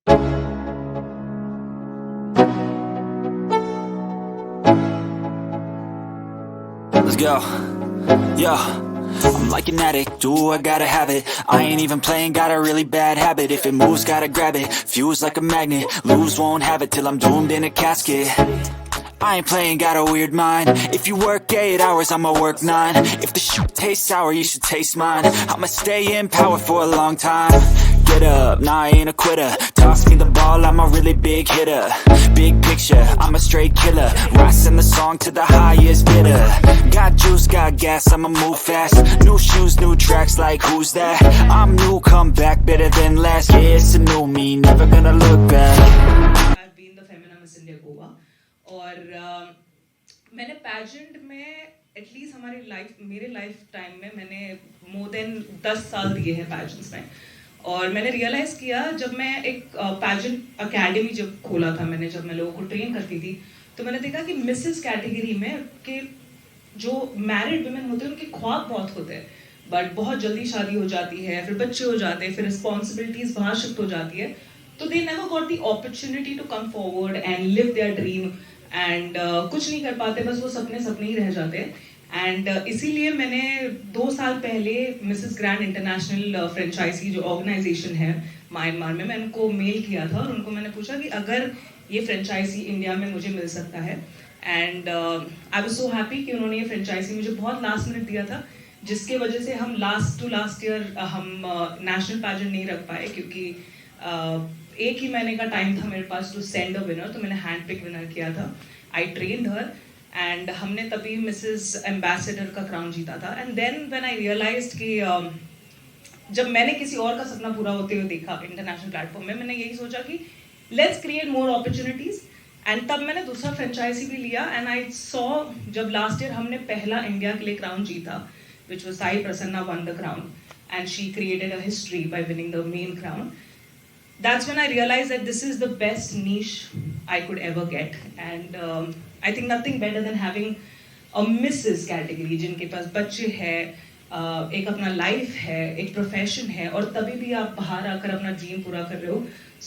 Let's go. Yo, I'm like an addict, do I gotta have it. I ain't even playing, got a really bad habit. If it moves, gotta grab it, fuse like a magnet. Lose, won't have it till I'm doomed in a casket. I ain't playing, got a weird mind. If you work 8 hours, I'ma work 9. If the shit tastes sour, you should taste mine. I'ma stay in power for a long time. Get up, nah I ain't a quitter. Toss me the ball, I'm a really big hitter. Big picture, I'm a straight killer. Rising the song to the highest bidder. Got juice, got gas, I'ma move fast. New shoes, new tracks, like who's that? I'm new, come back, better than last. Yeah, it's a new me, never gonna look back. I've been the feminine Miss India Goa. और मैंने pageant में at least मेरे life time में मैंने more than 10 साल दिए हैं pageants में. और मैंने रियलाइज़ किया जब मैं एक पैजेंट अकेडमी जब खोला था मैंने, जब मैं लोगों को ट्रेन करती थी, तो मैंने देखा कि मिसेस कैटेगरी में के जो मैरिड वुमेन होते हैं उनके ख्वाब बहुत होते हैं, बट बहुत जल्दी शादी हो जाती है, फिर बच्चे हो जाते हैं, फिर रिस्पॉन्सिबिलिटीज बाहर शिफ्ट हो जाती है, तो they never got the opportunity to come forward and live their dream. And कुछ नहीं कर पाते, बस वो सपने ही रह जाते हैं. एंड इसीलिए मैंने 2 साल पहले मिसेस ग्रैंड इंटरनेशनल फ्रेंचाइजी जो ऑर्गेनाइजेशन है म्यांमार में, मैं उनको मेल किया था और उनको मैंने पूछा कि अगर ये फ्रेंचाइजी इंडिया में मुझे मिल सकता है. And I was so happy कि उन्होंने ये फ्रेंचाइजी मुझे बहुत लास्ट मिनट दिया था, जिसके वजह से हम लास्ट ईयर हम नेशनल पैजेंट नहीं रख पाए, क्योंकि एक ही महीने का टाइम था मेरे पास टू सेंड अ विनर. तो मैंने हैंड पिक विनर किया था. आई ट्रेन्ड हर एंड हमने तभी मिसेस एम्बेसडर का क्राउन जीता था. And then when I realised कि जब मैंने किसी और का सपना पूरा होते हुए देखा इंटरनेशनल प्लेटफॉर्म में, मैंने यही सोचा कि let's create more opportunities. And तब मैंने दूसरा फ्रेंचाइजी भी लिया. एंड आई सॉ जब लास्ट ईयर हमने पहला इंडिया के लिए क्राउन जीता, which was Sai Prasanna one the crown and she created a history by winning the main crown. That's when I realized that this is the best niche I could ever get. And I think nothing better than having a Mrs. category जिनके पास बच्चे हैं, एक अपना life है, एक profession है, और तभी भी आप बाहर आकर अपना ड्रीम पूरा कर रहे हो.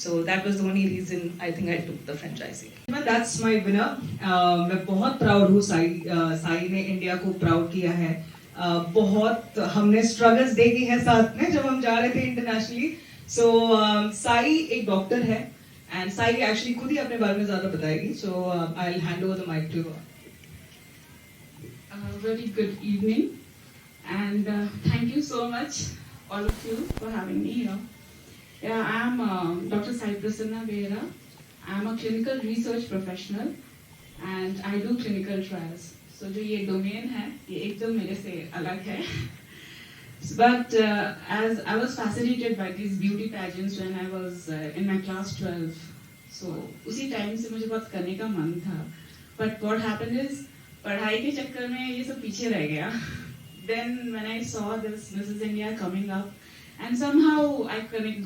So that was the only reason I think I took the franchising. That's my winner. मैं बहुत प्राउड हूँ. साई ने इंडिया को प्राउड किया है. बहुत हमने स्ट्रगल्स देखी है साथ में जब हम जा रहे थे इंटरनेशनली. So साई एक डॉक्टर है एंड साई एक्चुअली खुद ही अपने बारे में ज्यादा बताएगी. So I'll hand over the mic to her. Very good evening and thank you so much all of you for having me here. Yeah, I am Dr. Sai Prasanna Vera. I am a clinical research professional and I do clinical trials. So जो ये domain है ये एकदम मेरे से अलग है. But as I was fascinated by these beauty pageants when I was in my class 12, so उसी टाइम से मुझे बहुत करने का मन था. But what happened is पढ़ाई के चक्कर में ये सब पीछे रह गया. Then when I saw this Mrs. India coming up and somehow I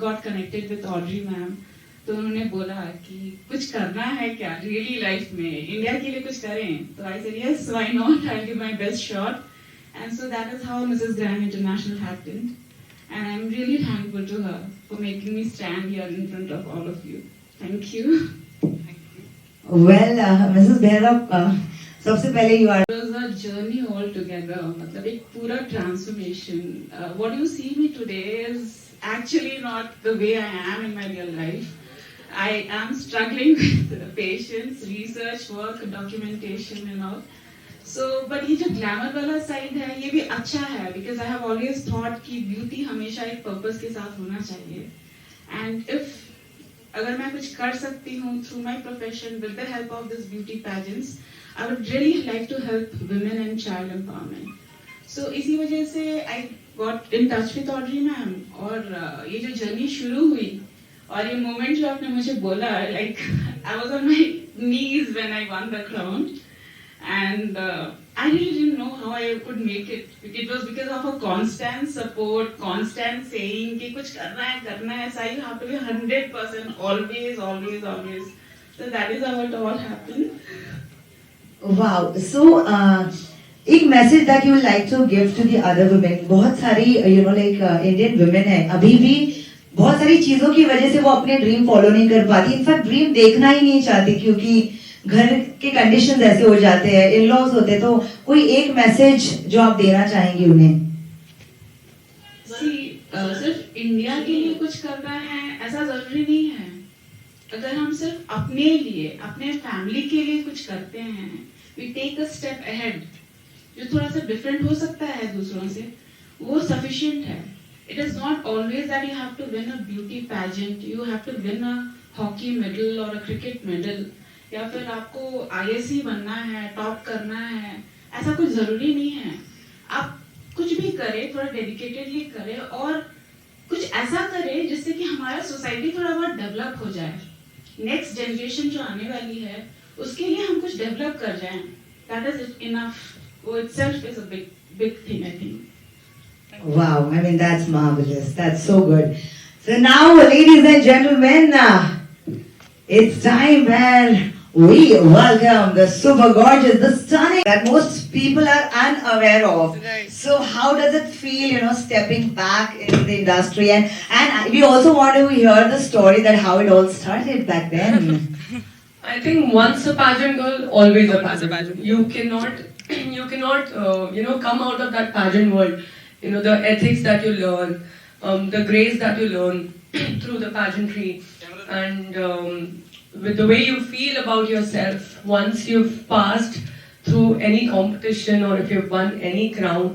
got connected with Audrey ma'am, तो उन्होंने बोला कि कुछ करना है क्या really life में, इंडिया के लिए कुछ करें. तो I said yes, why not? I'll give my best shot. And so that is how Mrs. Grand International happened. And I'm really thankful to her for making me stand here in front of all of you. Thank you. Thank you. Well, Mrs. Behra, सबसे पहले you are. It was a journey altogether. मतलब एक पूरा transformation. What you see me today is actually not the way I am in my real life. I am struggling with patience, research work, documentation and all. So, but ये जो glamour वाला side है ये भी अच्छा है, because I have always thought कि beauty हमेशा एक पर्पस के साथ होना चाहिए. And if अगर मैं कुछ कर सकती हूँ through my profession with the help of this beauty pageants, I would really like to help women and child empowerment. So इसी वजह से I got in touch with Audrey ma'am और ये जो जर्नी शुरू हुई और ये मोमेंट जो आपने मुझे बोला, like I was on my knees when I won the crown. And I really didn't know how I could make it. It was because of a constant support, constant saying कि कुछ करना है. So you have to be 100% always. So that is how it all happened. Wow. So एक message that you would like to give to the other women. बहुत सारी like Indian women है, अभी भी बहुत सारी चीजों की वजह से वो अपने ड्रीम फॉलो नहीं कर पाती, इनफैक्ट ड्रीम देखना ही नहीं चाहती क्योंकि घर के कंडीशंस ऐसे हो जाते हैं, इन लॉज होते, तो कोई एक मैसेज जो आप देना चाहेंगी उन्हें? सिर्फ इंडिया के लिए कुछ करना है ऐसा जरूरी नहीं है। अगर हम सिर्फ अपने लिए, अपने फैमिली के लिए कुछ करते हैं, we take a step ahead, जो थोड़ा सा डिफरेंट हो सकता है दूसरों से, वो सफिशिएंट है। It is not always that you have to win a beauty pageant, you have to win a hockey medal और अ क्रिकेट मेडल, या फिर आपको आईएएस बनना है, टॉप करना है, ऐसा कुछ जरूरी नहीं है। आप कुछ भी करें, थोड़ा डेडिकेटेडली करें और कुछ ऐसा करें जिससे कि हमारा सोसाइटी थोड़ा बहुत डेवलप हो जाए। नेक्स्ट जनरेशन जो आने वाली है उसके लिए हम कुछ डेवलप कर जाएं, दैट इज इनफ। वो itself is a big thing, I think. Wow, I mean that's marvelous. That's so good. So now, ladies and gentlemen, it's time where we welcome the super gorgeous, the stunning that most people are unaware of. Right. So how does it feel, stepping back in the industry? And we also want to hear the story that how it all started back then. I think once a pageant girl, always a pageant. You cannot, come out of that pageant world. The ethics that you learn, the grace that you learn through the pageantry, and with the way you feel about yourself once you've passed through any competition or if you've won any crown,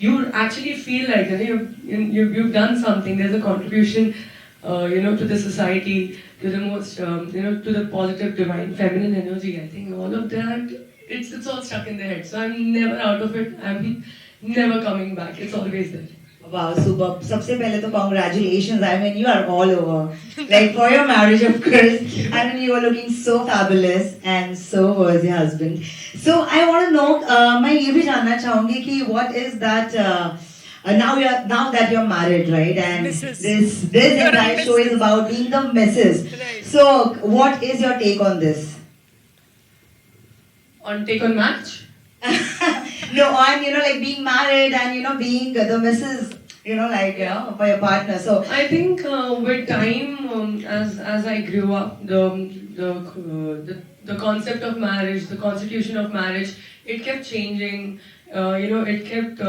you actually feel like you've done something. There's a contribution, to the society, to the most, to the positive, divine, feminine energy. I think all of that, it's all stuck in the head. So I'm never out of it. I'm never coming back. It's always there. Wow, super. सबसे पहले तो congratulations. I mean, you are all over. Like for your marriage, of course. I mean, you are looking so fabulous, and so was your husband. So I want to know. मैं ये भी जानना चाहूँगी कि what is that? Now that you're married, right? And Mrs. this entire show is about being the Mrs. Right. So what is your take on this? On take on match? No, on like being married and being the Mrs. For your partner. So I think with time, as I grew up, the concept of marriage, the constitution of marriage, it kept changing. It kept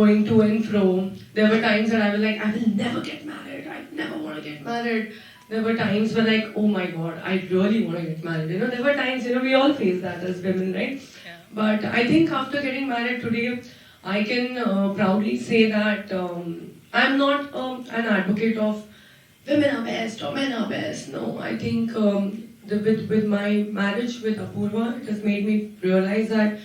going to and fro. There were times that I was like, I will never get married. I never want to get married. There were times where like, oh my God, I really want to get married. There were times, we all face that as women, right? Yeah. But I think after getting married today, I can proudly say that I'm not an advocate of women are best or men are best. No, I think with my marriage with Apurva, it has made me realize that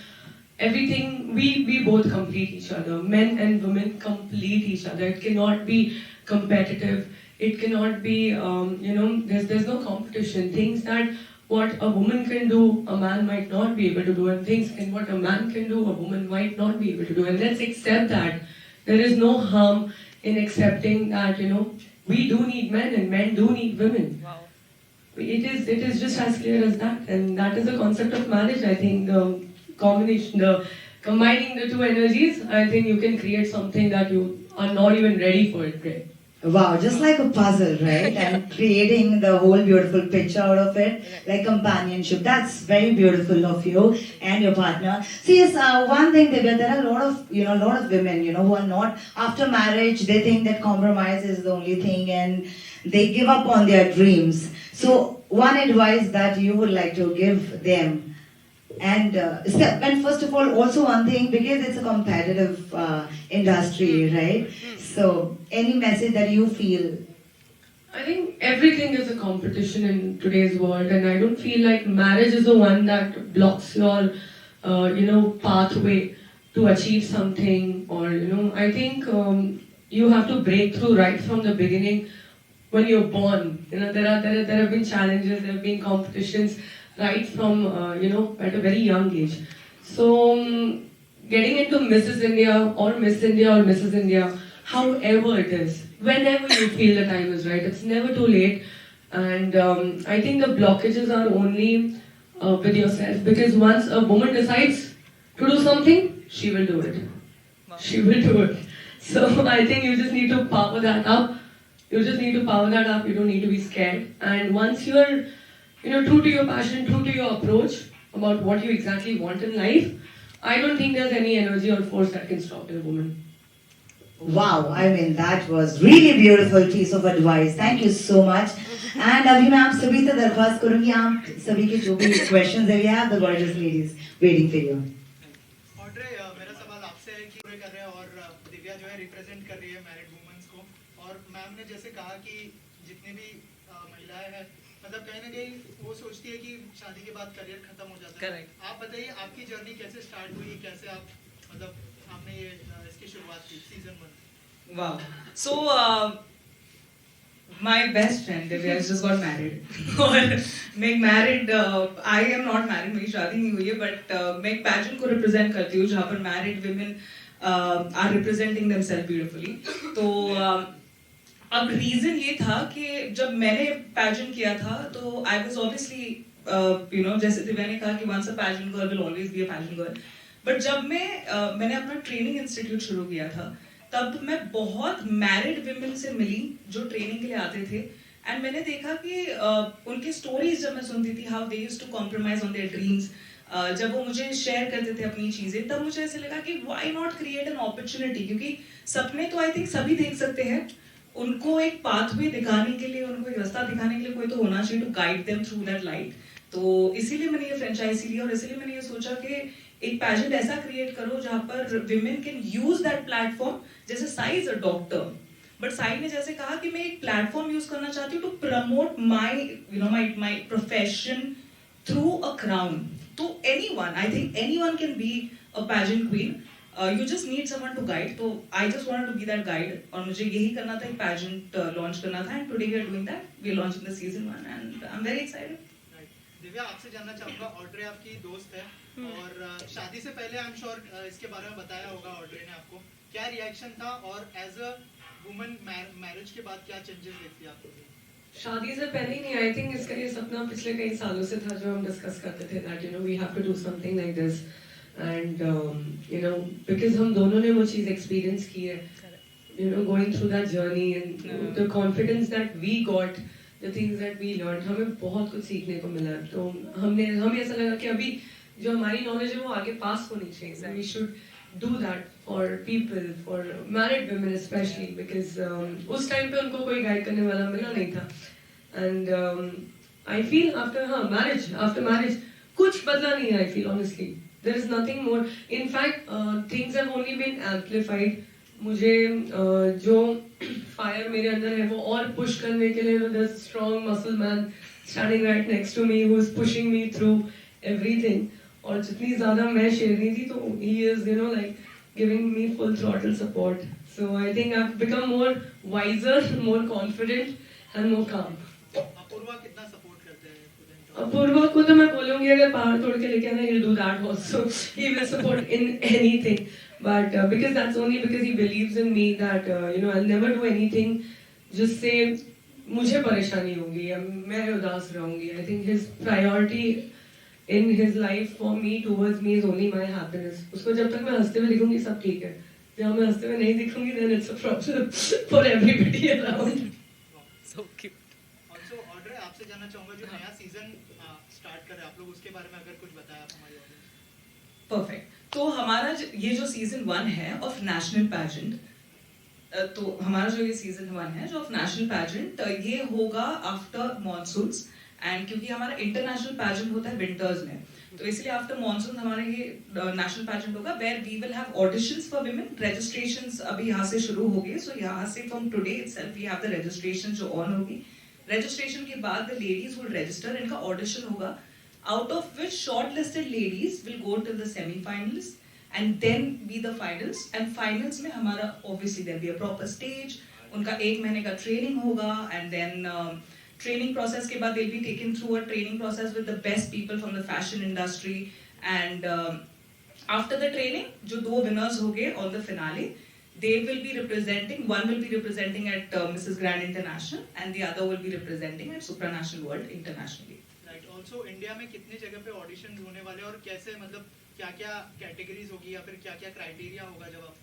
everything, we both complete each other. Men and women complete each other. It cannot be competitive. It cannot be, there's no competition. Things that what a woman can do, a man might not be able to do, and what a man can do, a woman might not be able to do. And let's accept that. There is no harm in accepting that, we do need men and men do need women. Wow. It is just as clear as that. And that is the concept of marriage. I think the combination, combining the two energies, I think you can create something that you are not even ready for it, right? wow, just like a puzzle, right? And creating the whole beautiful picture out of it, like companionship. That's very beautiful of you and your partner. See, yes, one thing, Divya, there are a lot of women, who are not, after marriage, they think that compromise is the only thing and they give up on their dreams. So, one advice that you would like to give them. And first of all, also one thing, because it's a competitive industry, right? So, any message that you feel? I think everything is a competition in today's world, and I don't feel like marriage is the one that blocks your, pathway to achieve something. Or I think you have to break through right from the beginning when you're born. There have been challenges, there have been competitions right from at a very young age. So getting into Mrs. India or Miss India or Mrs. India, however it is, whenever you feel the time is right, it's never too late. And I think the blockages are only with yourself, because once a woman decides to do something, she will do it. She will do it. So I think you just need to power that up You just need to power that up. You don't need to be scared. And once you're, true to your passion, true to your approach about what you exactly want in life, I don't think there's any energy or force that can stop a woman. Wow, I mean that was really beautiful piece of advice. Thank you so much. And अभी मैं आप सभी से दरख्वास्त करूँगी आप सभी के जो भी questions है, we have the gorgeous ladies waiting for you. Audrey, मेरा सवाल आपसे है कि पूरे कर रहे हैं और दिव्या जो है रिप्रेजेंट कर रही है मैरिड वुमेन्स को, और मैम ने जैसे कहा कि जितनी भी महिलाएं हैं मतलब कहीं ना कहीं वो सोचती है कि शादी के बाद करियर खत्म हो जाता है. Correct. आप बताइए आपकी जर्नी कैसे स्टार्ट हुई, कैसे आप मतलब आपने ये इसकी शुरुआत की season 1? Wow. So, my best friend Divya has just got married. और मैं married, I am not married, मेरी शादी नहीं हुई है, but मैं एक pageant को represent करती हूँ जहाँ पर married women are representing themselves beautifully. तो अब reason ये था कि जब मैंने pageant किया था तो I was obviously जैसे दिव्या ने कहा कि once a pageant girl will always be a pageant girl. But जब मैंने अपना training institute शुरू किया था तब मैं बहुत मैरिड विमेन से मिली जो ट्रेनिंग के लिए आते थे, एंड मैंने देखा कि उनकी स्टोरीज जब मैं सुनती थी, how they used to compromise on their dreams, जब वो मुझे शेयर करते थे अपनी चीजें, तब मुझे ऐसे लगा कि why not create an opportunity, क्योंकि सपने तो आई थिंक सभी देख सकते हैं, उनको एक पाथवे दिखाने के लिए, उनको एक रास्ता दिखाने के लिए कोई तो होना चाहिए to guide them through that light. तो इसीलिए मैंने ये फ्रेंचाइजी ली और इसीलिए मैंने ये सोचा कि एक पैजेंट ऐसा क्रिएट करो जहाँ पर women can use that platform. जैसे Sai is a doctor, but Sai ने जैसे कहा कि मैं एक प्लेटफॉर्म यूज करना चाहती हूँ to promote my profession through a crown. तो anyone, I think anyone can be a pageant queen. You just need someone to guide. तो I just wanted to be that guide और मुझे यही करना था, एक pageant launch करना था, and today we are doing that. We are launching the season 1 and I'm very excited. Divya, आपसे जानना चाहूंगा, ऑड्रे आपकी दोस्त है और शादी से पहले आई एम श्योर इसके बारे में बताया होगा ऑड्रे ने आपको, क्या रिएक्शन था और एज अ वुमन मैरिज के बाद क्या चेंजेस देखती है आपको? शादी से पहले ही नहीं, आई थिंक इसका ये सपना पिछले कई सालों से था जो हम डिस्कस करते थे, that we have to do something like this, and because हम दोनों ने वो चीज एक्सपीरियंस की है, going through that journey and the confidence that we got, the things that we learned, हमें बहुत कुछ सीखने को मिला. तो हमें ऐसा लगा कि अभी जो हमारी नॉलेज है वो आगे पास होनी चाहिए, that we should do that for people, for married women especially, because उस टाइम पे उनको कोई गाइड करने वाला मिला नहीं था. And I feel after marriage कुछ बदला नहीं है. I feel honestly there is nothing more. In fact things have only been amplified. मुझे जो फायर मेरे अंदर है वो और पुश करने के लिए, there's a strong muscle man standing right next to me who is pushing me through everything. और जितनी ज़्यादा मैं शेरनी थी तो he is like giving me full throttle support. So I think I've become more wiser, more confident and more calm. Apoorva कितना support करते हैं? अपूर्वा को तो मैं बोलूँगी अगर पहाड़ तोड़ के लेके आना, he'll do that also. He will support in anything. But because that's only because he believes in me that I'll never do anything just say मुझे परेशानी होगी या मैं उदास रहूँगी. I think his priority in his life for me, towards me, is only my happiness. उसको जब तक मैं हंसते हुए दिखूंगी सब ठीक है, जब मैं हंसते हुए नहीं दिखूंगी then it's a problem for everybody around. So cute. Also Audrey, आपसे जानना चाहूँगा जो नया सीजन स्टार्ट कर रहे हैं आप लोग, उसके बारे में अगर कुछ बताया आप हमारी ऑडियंस. परफेक्ट. तो हमारा ये जो सीजन 1 है ऑफ नेशनल पैजेंट, तो हमारा जो ये सीजन 1 है जो ऑफ नेशनल पैजेंट, ये होगा आफ्टर मॉनसून्स, एंड क्योंकि हमारा इंटरनेशनल पैजेंट होता है विंटर्स में, तो इसलिए आफ्टर मॉनसून हमारा ये नेशनल पैजेंट होगा where we will have auditions for women. Registrations अभी यहाँ से शुरू हो गए, सो यहाँ से from today itself we have the registration जो ऑन होगी. रजिस्ट्रेशन के बाद द लेडीज विल रजिस्टर, इनका ऑडिशन होगा, out of which shortlisted ladies will go to the semi-finals and then be the finals. And finals में हमारा obviously there'll be a proper stage, उनका 1 महीने का training होगा, and then training process के बाद they'll be taken through a training process with the best people from the fashion industry, and after the training जो 2 winners हो गए on the finale, they will be representing, one will be representing at Mrs. Grand International and the other will be representing at Supranational World internationally. Also India में कितने जगह पे audition होने वाले और कैसे, मतलब क्या क्या कैटेगरीज होगी या फिर क्या क्या क्राइटेरिया होगा जब आप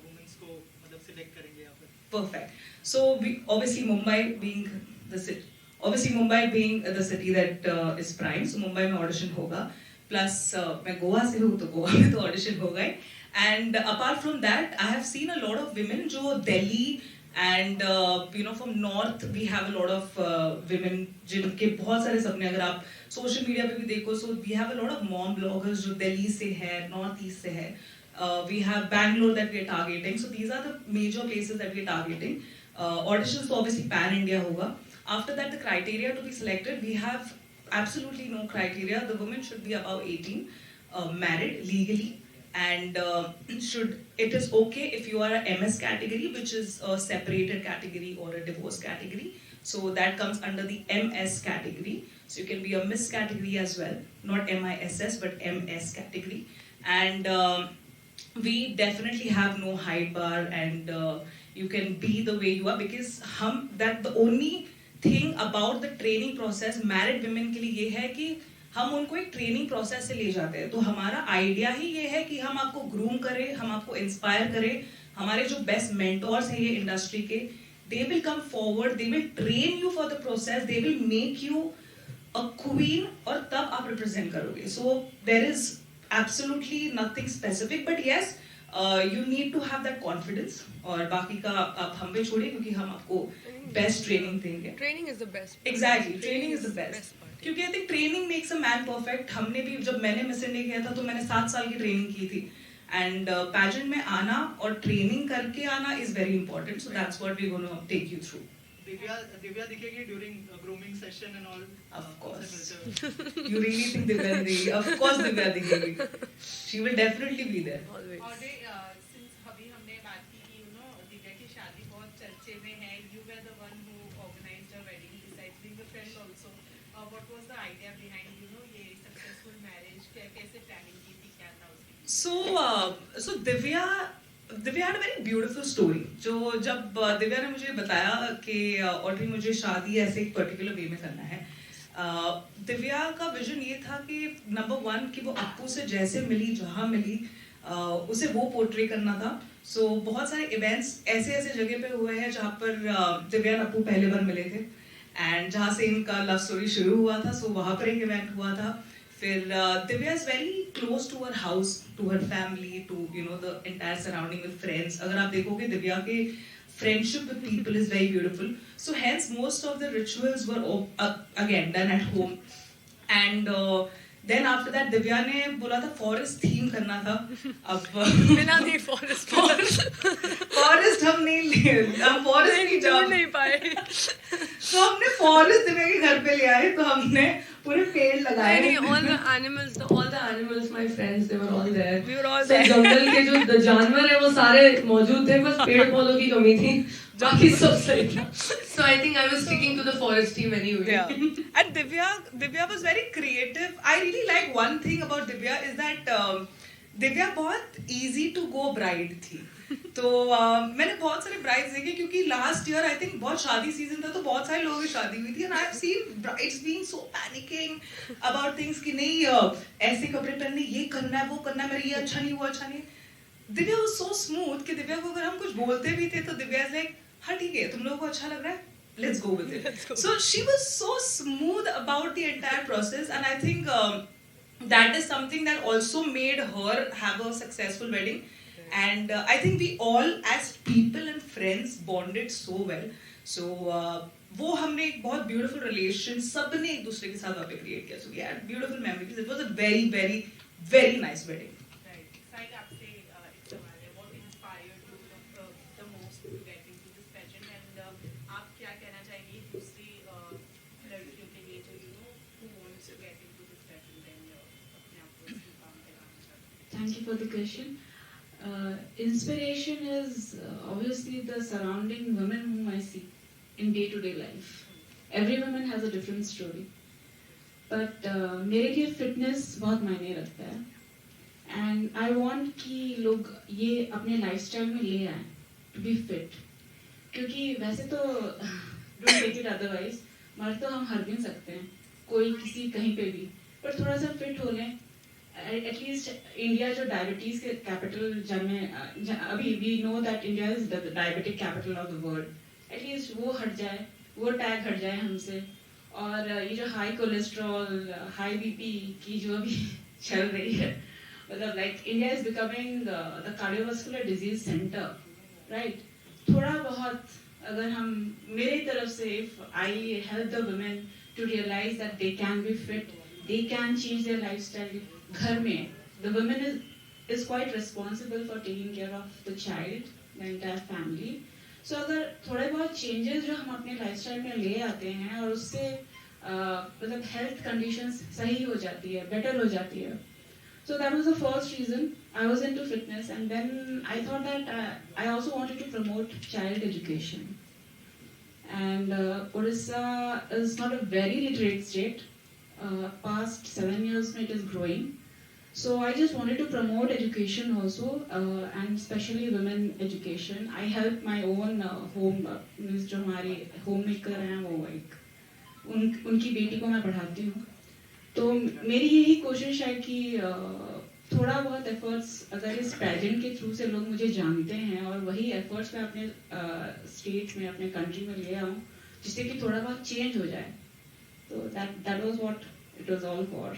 वुमेन्स को मतलब सिलेक्ट करेंगे यहाँ पर? Perfect. So we obviously Mumbai being the city, the city that is prime. So Mumbai में audition होगा. Plus मैं गोवा से हूँ तो गोवा में तो audition होगा ही. And apart from that, I have seen a lot of women जो Delhi and from north we have a lot of women जिनके बहुत सारे सपने अगर आप social media पे भी देखो, so we have a lot of mom bloggers जो दिल्ली से है, north east से है. We have Bangalore that we are targeting. So these are the major places that we are targeting. Auditions तो obviously pan India होगा. After that, the criteria to be selected, we have absolutely no criteria. The woman should be above 18, married legally, and it is okay if you are a MS category, which is a separated category or a divorce category. So that comes under the MS category. So you can be a Miss category as well, not MISS but MS category. And we definitely have no height bar, and you can be the way you are, because the only thing about the training process married women के लिए ये है कि हम उनको एक training process से ले जाते हैं. तो हमारा आइडिया ही ये है कि हम आपको ग्रूम करें, हम आपको इंस्पायर करें. हमारे जो बेस्ट मेंटोर्स हैं ये इंडस्ट्री के, they will come forward, they will train you for the process, they will make you a queen, और तब आप represent करोगे. So there is absolutely nothing specific, but yes, you need to have that confidence. और बाकी का आप हम पे छोड़िए, क्योंकि हम आपको बेस्ट ट्रेनिंग देंगे. Training is the best. Exactly, training is the best. क्योंकि I think training makes a man perfect. हमने भी जब मैंने मिस इंडिया किया था तो मैंने 7 साल की ट्रेनिंग की थी. एंड पैजेंट में आना और ट्रेनिंग करके आना is very important. So that's what we gonna take you through. Divya दिखेगी during grooming session and all. Of course. You really think Divya दिखेगी? Of course Divya दिखेगी. She will definitely be there. Always. Audrey, since अभी हमने बात की कि दिव्या की शादी बहुत चर्चे में है. You were the one who organized her wedding besides being a friend also. What was the idea behind ये successful marriage? कैसे planning की थी, क्या था उसकी? So Divya had a very beautiful story. जो जब दिव्या ने मुझे बताया कि ऑड्री मुझे शादी ऐसे एक पर्टिकुलर वे में करना है, दिव्या का विजन ये था कि नंबर 1 कि वो अप्पू से जैसे मिली, जहाँ मिली, उसे वो पोर्ट्रे करना था. सो बहुत सारे इवेंट्स ऐसे जगह पे हुए हैं जहाँ पर दिव्या और अप्पू पहले बार मिले थे, एंड जहाँ से इनका लव स्टोरी शुरू हुआ था. सो वहाँ पर एक इवेंट हुआ था. फिर Divya is very close to her house, to her family, to the entire surrounding with friends. अगर आप देखोगे दिव्या के friendship with people is very beautiful. So hence most of the rituals were again done at home. And then after that Divya ने बोला था forest theme करना था. अब मिला नहीं forest हम forest नहीं जा नहीं पाए. तो हमने forest दिव्या के घर पे ले आए, तो हमने पूरे पेड़ लगाए. नहीं, all the animals, my friends, they were all there. We were all there. जंगल के जो जानवर है वो सारे मौजूद थे, बस पेड़ पौधों की कमी थी. बाकी सब सही था. So I think I was sticking to the forest theme anyway. Yeah. And Divya was very creative. I really like one thing about Divya is that Divya बहुत easy to go bride थी. तो मैंने बहुत सारे brides देखे, क्योंकि last year I think बहुत शादी season था, तो बहुत सारे लोगों की शादी हुई थी, and I have seen brides being so panicking about things कि नहीं ऐसे कपड़े पहनने, ये करना है, वो करना है, मेरा ये अच्छा नहीं, वो अच्छा नहीं. Divya was so smooth कि दिव्या को अगर हम कुछ बोलते भी थे तो Divya is like, हाँ ठीक है, तुम लोगों को अच्छा लग रहा है, let's go with it. So she was so smooth about the entire process, and I think that is something that also made her have a successful wedding. And I think we all as people and friends bonded so well. So वो हमने एक बहुत beautiful relation सबने एक दूसरे के साथ वहाँ पे create किया. So we had beautiful memories. It was a very very very nice wedding. Right. Side आपसे इस सवाल है, what inspired you the most to get into this pageant, and आप क्या कहना चाहेंगे दूसरी लड़कियों के लिए जो who wants to get into this pageant and अपने आप को इस काम पे लाना चाहते हैं? Thank you for the question. Inspiration is obviously the surrounding women whom I see in day-to-day life. Every woman has a different story. But मेरे लिए fitness बहुत मायने रखता है. And I want कि लोग ये अपने lifestyle में ले आएं to be fit. क्योंकि वैसे तो don't take it otherwise, मर्द तो हम हर दिन सकते हैं, कोई किसी कहीं पे भी, पर थोड़ा सा fit हो लें एटलीस्ट इंडिया जो डायबिटीज के कैपिटल अभी we know that India is the diabetic capital of the world, at least वो हट जाए, वो टैग हट जाए हमसे। और ये जो हाई कोलेस्ट्रॉल, हाई बीपी की जो अभी चल रही है, मतलब like India is becoming the cardiovascular disease centre, right? थोड़ा बहुत अगर हम, मेरी तरफ से, if I help the women to realise that they can be fit, they can change their lifestyle घर में, the woman is quite responsible for taking care of the child, the entire family. So अगर थोड़े बहुत changes जो हम अपने lifestyle में ले आते हैं और उससे मतलब health conditions सही हो जाती है, better हो जाती है. So that was the first reason I was into fitness, and then I thought that I also wanted to promote child education. And Odisha is not a very literate state. Past 7 years it is growing, so I just wanted to promote education also, and especially women education. I help my own home means जो हमारे homemaker हैं वो एक उनकी बेटी को मैं पढ़ाती हूँ, तो मेरी यही कोशिश है कि थोड़ा बहुत एफर्ट्स अगर इस पैजेंट के थ्रू से लोग मुझे जानते हैं और वही एफर्ट्स मैं अपने स्टेट में, अपने कंट्री में ले आऊँ, जिससे कि थोड़ा बहुत चेंज हो जाए. So that was what it was all for.